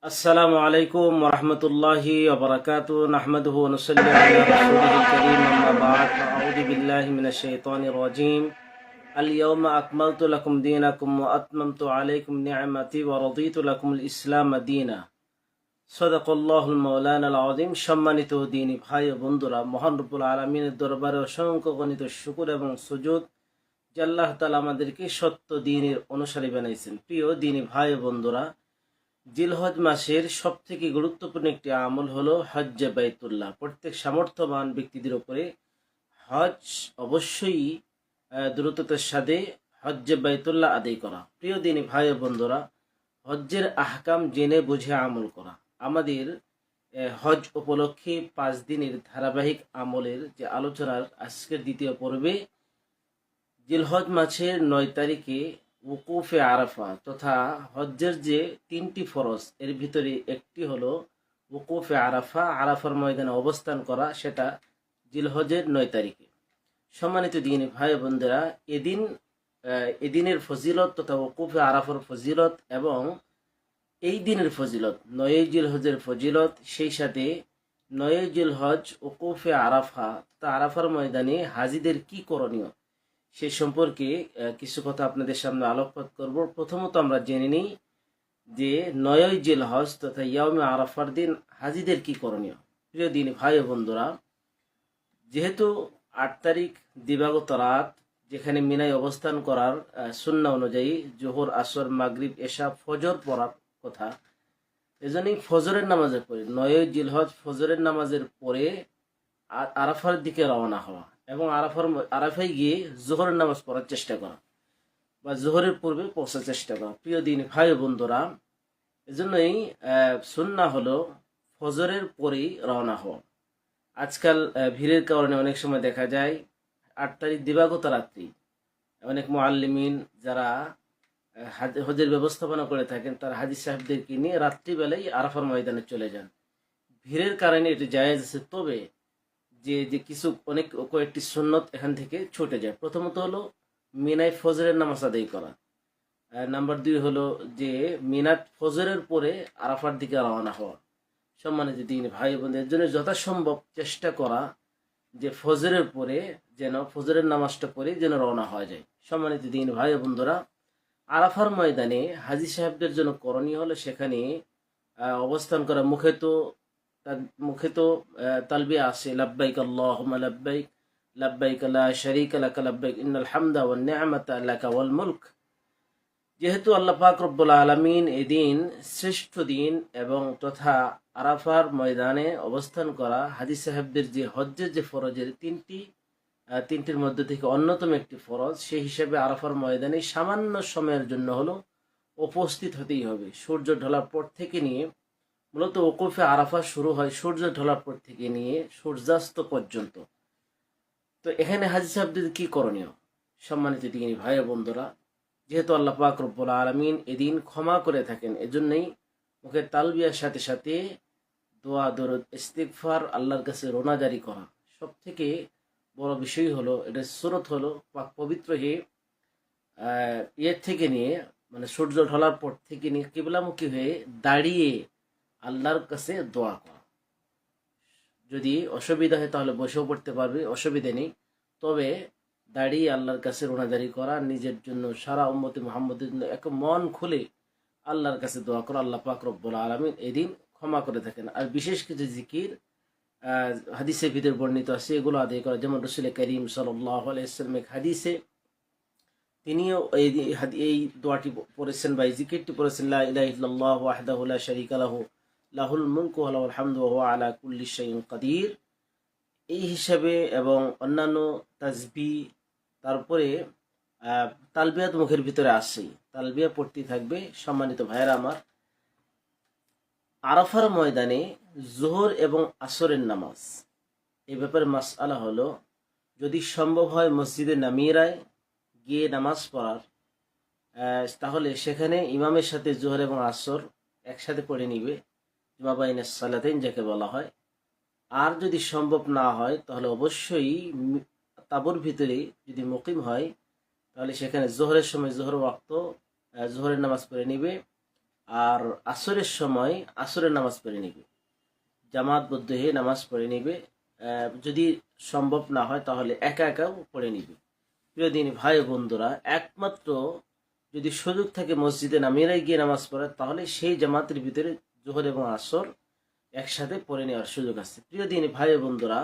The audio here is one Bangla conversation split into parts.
আসসালামু আলাইকুম ওরহমতুল্লাহি ওবরাকাতু নাহমাদুহু ওয়া নুসাল্লি আলা রাসূলিহিল কারীম আম্মা বা'দ ফাআউযু বিল্লাহি মিনাশ শাইতানির রাজীম আল ইয়াওমা আকমালতু লাকুম দীনাকুম ওয়া আতমামতু আলাইকুম নি'মাতি ওয়া রাদিতু লাকুমুল ইসলাম দীনা সাদাকাল্লাহুল মাওলানাল আযীম। সম্মানিত দ্বীনী ভাই ও বন্ধুরা, মহান রব্বুল আলামিনের দরবারে অসংখ্য গণিত শুকর এবং সুজুদ যে আল্লাহ তাআলা আমাদেরকে সত্য দ্বীনের অনুসারী বানাইছেন। প্রিয় দ্বীনী ভাই ও বন্ধুরা, জিলহজ মাসের সবথেকে গুরুত্বপূর্ণ একটি আমল হলো হজ্জে বাইতুল্লাহ। প্রত্যেক সামর্থ্যবান ব্যক্তিদের উপরে হজ অবশ্যই দ্রুততার সাথে হজ্জে বাইতুল্লাহ আদায় করা। প্রিয় দিনী ভাই ও বন্ধুরা, হজ্জের আহকাম জেনে বুঝে আমল করা। আমাদের হজ উপলক্ষে 5 দিনের ধারাবাহিক আমলের যে আলোচনার আজকের দ্বিতীয় পর্বে জিলহজ মাসের 9 তারিখে উকুফে আরাফা তথা হজ্জের যে 3টি ফরজ এর ভিতরে একটি হলো উকুফে আরাফা, আরাফার ময়দানে অবস্থান করা, সেটা জিলহজের 9 তারিখে। সম্মানিত দ্বীনী ভাই বোনেরা, এদিনের ফজিলত তথা উকুফে আরাফার ফজিলত এবং এই দিনের ফজিলত, 9 জিলহজের ফজিলত, সেই সাথে 9 জিলহজ উকুফে আরাফা তথা আরাফার ময়দানে হাজিদের কি করণীয় সে সম্পর্কে কিছু কথা আপনাদের সামনে আলোকপাত করব। প্রথমত আমরা জেনে নিই যে 9 জিলহজ তথা ইয়াউমে আরাফার দিন হাজিদের কি করণীয়। প্রিয় দিন ভাই ও বন্ধুরা, যেহেতু 8 তারিখ দিবাগত রাত যেখানে মিনায় অবস্থান করার সুন্নাহ অনুযায়ী জোহর, আসর, মাগরিব, এশা, ফজর পড়ার কথা, এজন্যই ফজরের নামাজের পরে 9 জিলহজ ফজরের নামাজের পরে আরাফার দিকে রওনা হওয়া এবং আরাফায় গিয়ে জোহরের নামাজ পড়ার চেষ্টা করা বা জোহরের পূর্বে পৌঁছার চেষ্টা করা। প্রিয় দিন ভাই বন্ধুরা, এজন্যই সুন্নাহ হলো ফজরের পরেই রওনা হওয়া। আজকাল ভিড়ের কারণে অনেক সময় দেখা যায় 8 তারিখ দিবাগত রাত্রি অনেক মুআল্লিমিন যারা হজের ব্যবস্থাপনা করে থাকেন তারা হাজি সাহেবদেরকে নিয়ে রাত্রিবেলায় আরাফার ময়দানে চলে যান। ভিড়ের কারণে এটি জায়েজ আছে, তবে যে কিছু কয়েকটি সুন্নত এখান থেকে ছুটে যায়। প্রথমত হলো মিনায় ফজরের নামাজ আদায় করা। নাম্বার 2 হলো যে মিনাত ফজরের পরে আরাফার দিকে রওনা হওয়া। সম্মানিত দ্বীনী ভাই বোনদের জন্য যথাসম্ভব চেষ্টা করা যে ফজরের পরে যেন ফজরের নামাজটা পড়ে যেন রওনা হওয়া যায়। সম্মানিত দ্বীনী ভাই বোনরা, আরাফার ময়দানে হাজি সাহেবদের জন্য করণীয় হলো সেখানে অবস্থান করা। মুখে তো তালবিয়া আছে, লাব্বাইক আল্লাহুম্মা লাব্বাইক, লাব্বাইক লা শারীকা লাকা লাব্বাইক, ইন্নাল হামদা ওয়ান নি'মাতা লাকা ওয়াল মুলক। যেহেতু আল্লাহ পাক রব্বুল আলামিন এদিন শ্রেষ্ঠ দিন এবং তথা আরাফার ময়দানে অবস্থান করা হাজি সাহেবদের যে হজ্জের যে ফরজের তিনটির মধ্যে থেকে অন্যতম একটি ফরজ, সেই হিসেবে আরাফার ময়দানে সামান্য সময়ের জন্য হলো উপস্থিত হতেই হবে। সূর্য ঢলার পর থেকে নিয়ে, মূলত ওকুফে আরাফা শুরু হয় সূর্য ঢলার পর থেকে নিয়ে সূর্যাস্ত পর্যন্ত। তো এখানে হাজি সাহেবদের কি করণীয়? সম্মানিত দ্বীনী ভাই বন্ধুরা, যেহেতু আল্লাহ পাক রব্বুল আলামিন এদিন ক্ষমা করে থাকেন, এজন্যই মুখে তালবিয়ার সাথে সাথে দোয়া, দরুদ, ইস্তিগফার, আল্লাহর কাছে রোনা জারি করা। সব থেকে বড় বিষয় হলো এটা সূরত হলো পাক পবিত্র হয়ে এর থেকে নিয়ে মানে সূর্য ঢলার পর থেকে নিয়ে কিবলামুখী হয়ে দাঁড়িয়ে আল্লাহর কাছে দোয়া করা। যদি অসুবিধা হয় তাহলে বসেও পড়তে পারবে, অসুবিধা নেই, তবে দাঁড়িয়ে আল্লাহর কাছে রোনাজারি করা, নিজের জন্য, সারা উম্মতে মুহাম্মদের জন্য এক মন খুলে আল্লাহর কাছে দোয়া করা। আল্লাহ পাক রব্বুল আলামিন এদিন ক্ষমা করে থাকেন। আর বিশেষ কিছু জিকির হাদিসে ভিতরে বর্ণিত আছে, এগুলো আদায় করা, যেমন রাসূল করিম সাল্লাল্লাহু আলাইহি ওয়াসাল্লাম এক হাদিসে তিনিও এই দোয়াটি পড়েছেন বা এই জিকিরটি পড়েছেন, লা ইলাহা ইল্লাল্লাহু ওয়াহদাহু লা শারীকা লাহু লাহুল মুলকু ওয়া লাহুল হামদু ওয়া হুয়া আলা কুল্লি শাইইন কাদির। এই হিসাবে এবং অন্যান্য তাসবিহ, তারপরে তালবিয়াত মুখের ভিতরে আসেই, তালবিয়া পড়তে থাকবে। সম্মানিত ভাইয়েরা আমার, আরাফার ময়দানে জোহর এবং আসরের নামাজ, এই ব্যাপারে মাসআলা হলো, যদি সম্ভব হয় মসজিদে নামিরায় গিয়ে নামাজ পড়ার, তাহলে সেখানে ইমামের সাথে জোহর এবং আসর একসাথে পড়ে নিবে, জুমা বাইনাস সালাতাইন যাকে বলা হয়। আর যদি সম্ভব না হয় তাহলে অবশ্যই তাবুর ভিতরে যদি মুকিম হয় তাহলে সেখানে জোহরের সময় জোহর ওয়াক্ত জোহরের নামাজ পড়ে নিবে আর আসরের সময় আসরের নামাজ পড়ে নিবে, জামাতবদ্ধ হয়ে নামাজ পড়ে নিবে। যদি সম্ভব না হয় তাহলে একা একাও পড়ে নিবে। প্রিয় দিনী ভাই বন্ধুরা, একমাত্র যদি সুযোগ থাকে মসজিদে নামিয়ে গিয়ে নামাজ পড়ে, তাহলে সেই জামাতের ভিতরে জোহর এবং আসর একসাথে পড়ে নেওয়ার সুযোগ আছে। প্রিয় দিনী ভাই বন্ধুরা,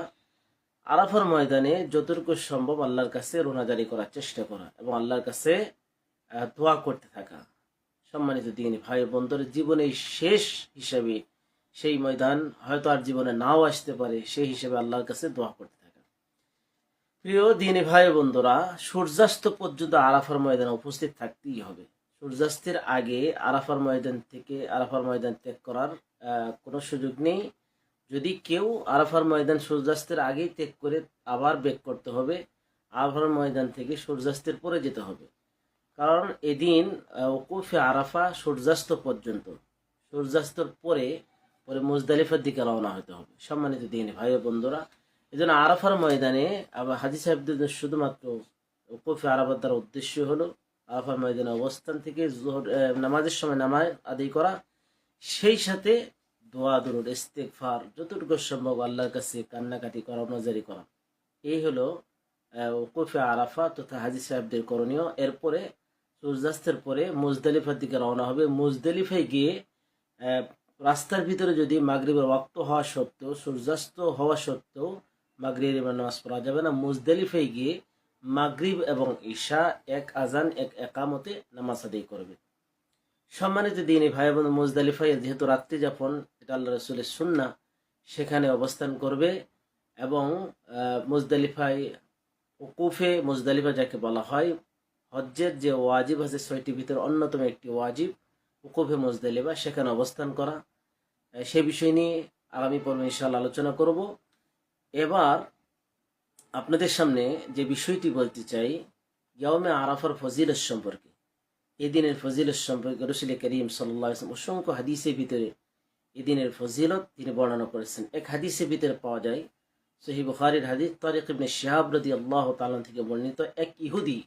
আরাফার ময়দানে যতটুকু সম্ভব আল্লাহর কাছে রোনাজারি করার চেষ্টা করা এবং আল্লাহর কাছে দোয়া করতে থাকা। সম্মানিত দিনী ভাই বন্ধুরা, জীবনের শেষ হিসাবে সেই ময়দান হয়তো আর জীবনে নাও আসতে পারে, সেই হিসেবে আল্লাহর কাছে দোয়া করতে থাকা। প্রিয় দিনী ভাই বন্ধুরা, সূর্যাস্ত পর্যন্ত আরাফার ময়দানে উপস্থিত থাকতেই হবে। সূর্যাস্তের আগে আরাফার ময়দান ত্যাগ করার কোনো সুযোগ নেই। যদি কেউ আরাফার ময়দান সূর্যাস্তের আগেই ত্যাগ করে আবার ব্যাক করতে হবে, আরাফার ময়দান থেকে সূর্যাস্তের পরে যেতে হবে। কারণ এদিন ওকুফে আরাফা সূর্যাস্ত পর্যন্ত, সূর্যাস্তর পরে পরে মুজদালিফার দিকে রওনা হতে হবে। সম্মানিত দিনী ভাই বন্ধুরা, এই জন্য আরাফার ময়দানে আবার হাজি সাহেবদের শুধুমাত্র ওকুফে আরাফার দ্বারা উদ্দেশ্য হলো আরাফার ময়দানে অবস্থান থেকে নামাজের সময় নামাজ আদায় করা, সেই সাথে দোয়া দরুদ ইস্তেগফার যতটুকু সম্ভব আল্লাহর কাছে কান্নাকাটি করা, নজরি করা। এই হলো ওকুফে আরাফা তথা হাজি সাহেবদের করণীয়। এরপরে সূর্যাস্তের পরে মুজদালিফার দিকে রওনা হবে। মুজদালিফায় গিয়ে রাস্তার ভিতরে যদি মাগরিবের ওয়াক্ত হওয়া সত্ত্বেও, সূর্যাস্ত হওয়া সত্ত্বেও মাগরিবের নামাজ পড়া যাবে না। মুজদালিফায় গিয়ে মাগরিব এবং ঈশা এক আজান এক একামতে নামাজ আদায় করবে। সম্মানিত দিনী ভাই বোন, মুজদালিফায় যেহেতু রাত্রি যাপন, এটা আল্লাহ রসুলের সুন্নাহ, সেখানে অবস্থান করবে এবং মুজদালিফায় ওকুফে মুজদালিফা যাকে বলা হয়, হজ্জের যে ওয়াজিব আছে 6টি ভিতরে অন্যতম একটি ওয়াজিব ওকুফে মুজদালিফা, সেখানে অবস্থান করা। সে বিষয় নিয়ে আগামী পর্বে ইনশাআল্লাহ আলোচনা করব। এবার আপনাদের সামনে যে বিষয়টি বলতে চাই, ইয়াউমে আরাফার ফজিলত সম্পর্কে, এদিনের ফজিলত সম্পর্কে রাসূল করিম সাল্লাল্লাহু আলাইহি ওয়াসাল্লাম অসংখ্য হাদিসের ভিতরে এদিনের ফজিলত তিনি বর্ণনা করেছেন। এক হাদিসের ভিতরে পাওয়া যায়, সহিহ বুখারীর হাদিস, তারিক ইবনে শিহাব রাদিয়াল্লাহু তাআলা থেকে বর্ণিত, এক ইহুদি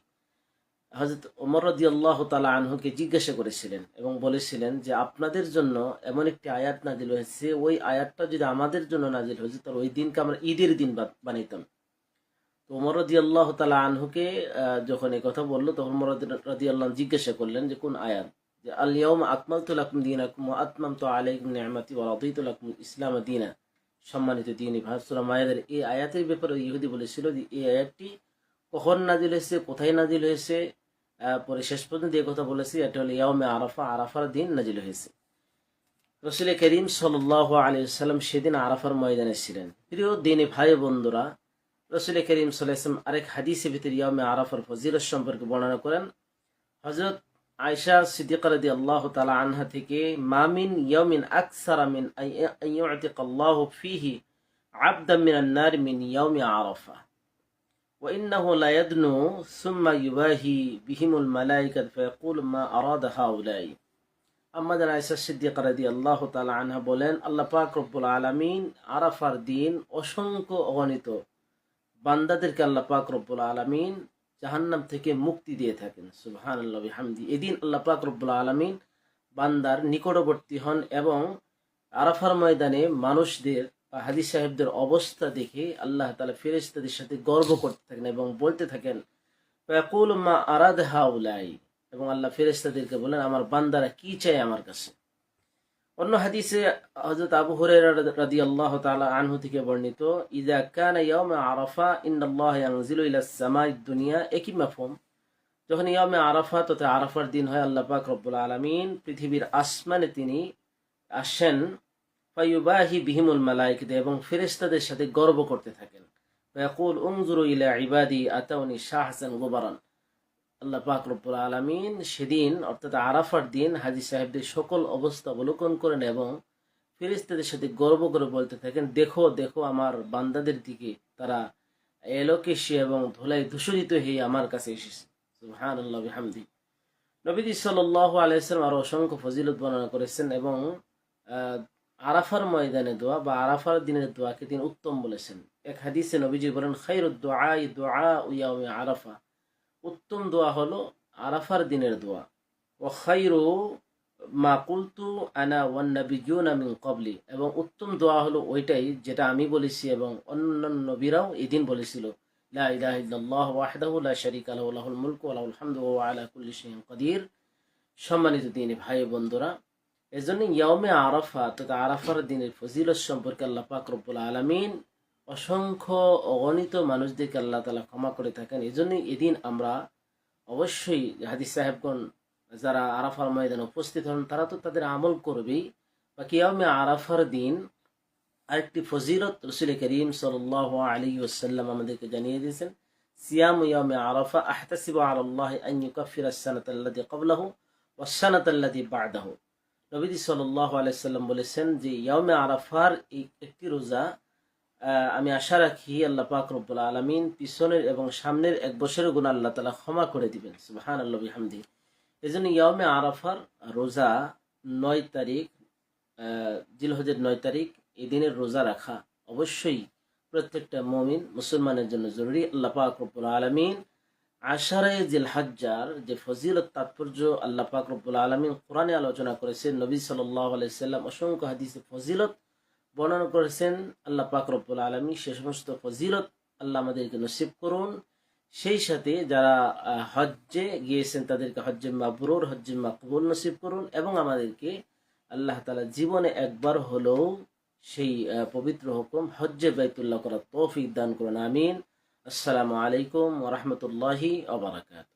হযরত ওমর রাদিয়াল্লাহু তাআলা আনহুকে জিজ্ঞাসা করেছিলেন এবং বলেছিলেন যে আপনাদের জন্য এমন একটি আয়াত নাজিল হয়েছে, ওই আয়াতটা যদি আমাদের জন্য নাজিল হয়েছে তাহলে ওই দিনকে আমরা ঈদের দিন বানাইতাম। তো ওমর রাদিয়াল্লাহু তাআলা আনহুকে যখন এই কথা বললো, তখন ওমর রাদিয়াল্লাহু আনহু জিজ্ঞাসা করলেন যে কোন আয়াত, যে আল ইয়াউমা আকমালতু লাকুম দীনাকুম ওয়া আতমামতু আলাইকুম নি'মাতি ওয়া রাদিতু লাকুম ইসলাম দীনা। সম্মানিত দিনী ভাই, সূরা মায়েদার এই আয়াতের ব্যাপারে ইহুদি বলেছিল যে এই আয়াতটি কখন নাজিল হয়েছে, কোথায় নাজিল হয়েছে, পরে শেষ পর্যন্ত এই কথা বলেছি, এটা হলো ইয়াউমে আরাফা, আরাফার দিন নাজিল হয়েছে। রাসূল করিম সাল্লাল্লাহু আলাইহি ওয়াসাল্লাম সেদিন আরাফার ময়দানে ছিলেন। প্রিয় দিনী ভাই বন্ধুরা, রাসূল করিম সাল্লাল্লাহু আলাইহি ওয়াসাল্লাম আরেক হাদিসের ভিতরে ইয়াউমে আরাফার ফজিলত সম্পর্কে বর্ণনা করেন। হযরত আয়েশা সিদ্দিকা রাদিয়াল্লাহু তাআলা আনহা থেকে, মামিন ইয়াউমিন আকসারা মিন আন ইউতিকাল্লাহু ফীহি আবদান মিনান নার মিন ইয়াউমি আরাফা ওয়া ইন্নাহু লা ইয়াদনু সুম্মা ইউবাহি বিহিমুল মালায়েকাতু ফায়াকুলু মা আরাদা হাউলাই। আমাদের আয়েশা সিদ্দিকা রাদিয়াল্লাহু তাআলা আনহা বলেন, আল্লাহ পাক রব্বুল আলামিন আরাফার দিন অসংখ্য অগণিত বান্দাদেরকে আল্লাহ পাক রব্বুল আলামিন জাহান্নাম থেকে মুক্তি দিয়ে থাকেন। সুবহানাল্লাহ বিহামদি। এদিন আল্লাহ পাক রব্বুল আলামিন বান্দার নিকটবর্তী হন এবং আরাফার ময়দানে মানুষদের বা হাজী সাহেবদের অবস্থা দেখে আল্লাহ তাআলা ফেরেশতাদের সাথে গর্ব করতে থাকেন এবং বলতে থাকেন, ফায়াকুলু মা আরাদ হাউলাই, এবং আল্লাহ ফেরেশতাদেরকে বলেন আমার বান্দারা কি চায় আমার কাছে। অন্য হাদিসে হযরত আবু হুরায়রা রাদিয়াল্লাহু তাআলা আনহু থেকে বর্ণিত, ইযা কানা ইয়াউমে আরাফা ইন্নাল্লাহা ইয়ানজিলু ইলাস সামাইদ দুনিয়া, একই মাফহুম। যখন ইয়াউমে আরাফা তথা আরাফার দিন হয়, আল্লাহ পাক রব্বুল আলামিন পৃথিবীর আসমানে তিনি আসেন, ফায়ুবাহি বিহিমুল মালায়েকাতু, এবং ফেরেশতাদের সাথে গর্ব করতে থাকেন। ফায়াকুল উনজুরু ইলা ইবাদি আতাউনি শাহসান গুবারান। আল্লাহ পাক রব্বুল আলামিন সেদিন অর্থাৎ আরাফার দিন হাজী সাহেবদের সকল অবস্থা অবলোকন করেন এবং ফেরেশতাদের সাথে গর্ব করে বলতে থাকেন, দেখো দেখো আমার বান্দাদের দিকে, তারা এলোকেশে এবং ধুলায় দূষিত হয়ে আমার কাছে এসেছে। সুবহানাল্লাহ বিহামদি। নবীজি সাল্লাল্লাহু আলাইহি ওয়াসাল্লাম আরো অসংখ্য ফজিলত বর্ণনা করেছেন এবং আরাফার ময়দানে দোয়া বা আরাফার দিনের দোয়াকে তিনি উত্তম বলেছেন। এক হাদিসে নবীজি বলেন, খায়রুদ দুআই দুআউ ইয়াউমি আরাফা, উত্তম দোয়া হলো আরাফার দিনের দোয়া। ও খায়রু মা কুলতু আনা ওয়ান নাবিয়্যুনা মিন ক্বাবলি, এবং উত্তম দোয়া হলো ওইটাই যেটা আমি বলেছি এবং অন্যান্য নবীরাও এই দিন বলেছিল, লা ইলাহা ইল্লাল্লাহু ওয়াহদাহু লা শারীকা লাহু লাহুল মুলকু ওয়া লাহুল হামদু ওয়া হুয়া আলা কুল্লি শাইইন কাদির। সম্মানিত দিনী ভাই বন্ধুরা, এজন্য ইয়াউমে আরাফা তথা আরাফার দিনের ফজিলত সম্পর্কে আল্লাহ পাক রব্বুল আলামিন অসংখ্য অগণিত মানুষদেরকে আল্লাহ তাআলা ক্ষমা করে থাকেন। এজন্য এদিন আমরা অবশ্যই হাদিস সাহেবগণ যারা আরাফার ময়দানে উপস্থিত হন তারা তো তাদের আমল করবেই, বা কিয়ামে আরাফার দিন আরেকটি ফজিলত রাসূল করিম সাল্লাল্লাহু আলাইহি ওয়াসাল্লাম আমাদেরকে জানিয়ে দিয়েছেন, সিয়াম ইয়ামে আরাফা আহতাসিবু আলাল্লাহি আন ইউকাফিরা আস-সানাতা আল্লাতী ক্বাবলাহু ওয়াস-সানাতা আল্লাতী বা'দাহু। নবীজি সাল্লাল্লাহু আলাইহি সাল্লাম বলেছেন যে ইয়ামে আরাফার এই একটি রোজা আমি আশা রাখি আল্লাহ পাক রব্বুল আলামিন পিছনের এবং সামনের এক বছরের গুনাহ আল্লাহ তাআলা ক্ষমা করে দিবেন। সুবহানাল্লাহি ওয়া বিহামদিহি। এজন্য ইয়াউমে আরাফার রোজা ৯ তারিখ, জিলহজের ৯ তারিখ এই দিনের রোজা রাখা অবশ্যই প্রত্যেকটা মুমিন মুসলমানের জন্য জরুরি। আল্লাহ পাক রব্বুল আলামিন আশারে জিলহজ্জার যে ফজিলত তাৎপর্য আল্লাহ পাক রব্বুল আলামিন কোরআনে আলোচনা করেছেন, নবী সাল্লাল্লাহু আলাইহি সাল্লাম অসংখ্য হাদিসে ফজিলত বর্ণনা করেছেন। আল্লাহ পাক রব্বুল আলামিন সে সমস্ত ফজিলত আল্লাহ আমাদেরকে নসিব করুন। সেই সাথে যারা হজ্জে গিয়েছেন তাদেরকে হজ্জে মাবরুর, হজ্জে মাকবুল নসিব করুন, এবং আমাদেরকে আল্লাহ তাআলা জীবনে একবার হলেও সেই পবিত্র হুকুম হজ্জে বাইতুল্লাহ করার তৌফিক দান করুন। আমিন। আসসালামু আলাইকুম ওয়া রাহমাতুল্লাহি ওয়া বারাকাতুহু।